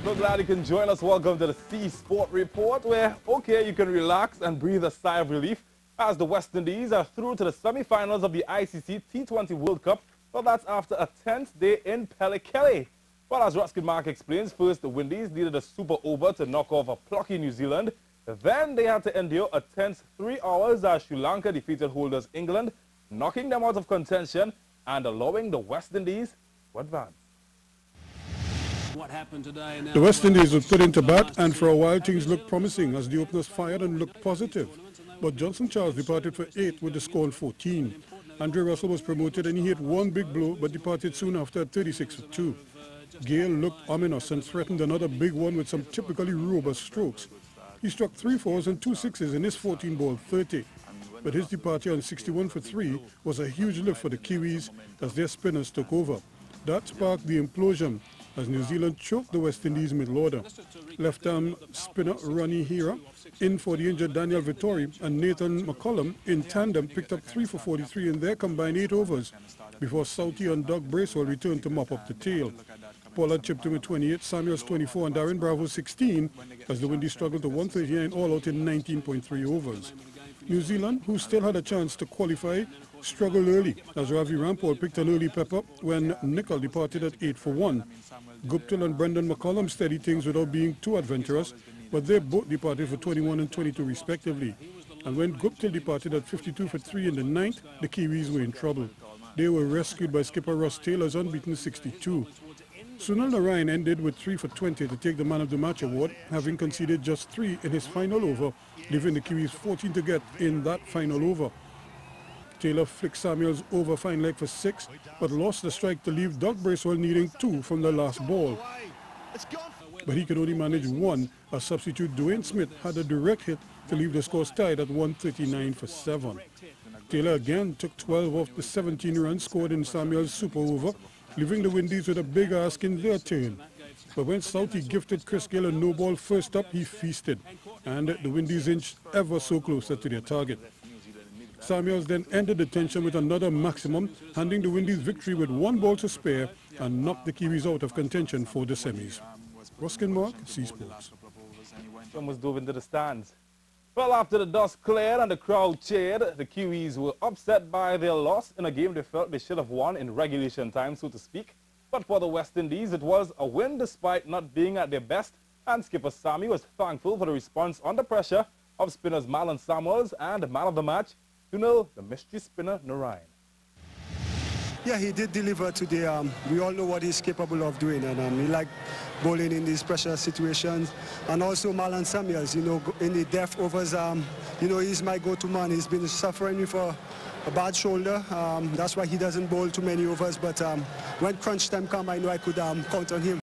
So glad you can join us. Welcome to the C Sport Report, where, okay, you can relax and breathe a sigh of relief as the West Indies are through to the semi-finals of the ICC T20 World Cup. Well, that's after a tense day in Pellekele. Well, as Ruskin Mark explains, first the Windies needed a super over to knock off a plucky New Zealand. Then they had to endure a tense 3 hours as Sri Lanka defeated holders England, knocking them out of contention and allowing the West Indies to advance. What happened today now? The West Indies were put into bat, and for a while things looked promising as the openers fired and looked positive. But Johnson Charles departed for 8 with the score on 14. Andre Russell was promoted and he hit one big blow but departed soon after at 36 for 2. Gale looked ominous and threatened another big one with some typically robust strokes. He struck 3 fours and 2 sixes in his 14-ball 30. But his departure on 61 for 3 was a huge lift for the Kiwis as their spinners took over. That sparked the implosion as New Zealand choked the West Indies middle order. Left-arm spinner Ronnie Hira in for the injured Daniel Vittori, and Nathan McCullum in tandem picked up 3 for 43 in their combined 8 overs before Southee and Doug Bracewell returned to mop up the tail. Pollard chipped in with 28, Samuels 24 and Darren Bravo 16 as the Windies struggled to 139 all out in 19.3 overs. New Zealand, who still had a chance to qualify, struggled early as Ravi Rampal picked an early pepper when Nicol departed at 8 for 1. Guptill and Brendan McCullum steadied things without being too adventurous, but they both departed for 21 and 22 respectively. And when Guptill departed at 52 for 3 in the 9th, the Kiwis were in trouble. They were rescued by skipper Ross Taylor's unbeaten 62. Sunil Narayan ended with 3 for 20 to take the Man of the Match award, having conceded just 3 in his final over, leaving the Kiwis 14 to get in that final over. Taylor flicked Samuels over fine leg for 6, but lost the strike to leave Doug Bracewell needing 2 from the last ball. But he could only manage 1 as substitute Dwayne Smith had a direct hit to leave the scores tied at 139 for 7. Taylor again took 12 off the 17 runs scored in Samuels' super over, leaving the Windies with a big ask in their turn. But when Southee gifted Chris Gayle a no ball first up, he feasted, and the Windies inched ever so closer to their target. Samuels then ended the tension with another maximum, handing the Windies victory with 1 ball to spare and knocked the Kiwis out of contention for the semis. Ruskin Mark, C Sports. Almost dove into the stands. Well, after the dust cleared and the crowd cheered, the Kiwis were upset by their loss in a game they felt they should have won in regulation time, so to speak. But for the West Indies, it was a win despite not being at their best, and skipper Sammy was thankful for the response under pressure of spinners Marlon Samuels and man of the match, Sunil, the mystery spinner Narayan. Yeah, he did deliver today. We all know what he's capable of doing, and he liked bowling in these pressure situations. And also Marlon Samuels, you know, in the death overs, you know, he's my go-to man. He's been suffering with a bad shoulder. That's why he doesn't bowl too many overs. But when crunch time comes, I know I could count on him.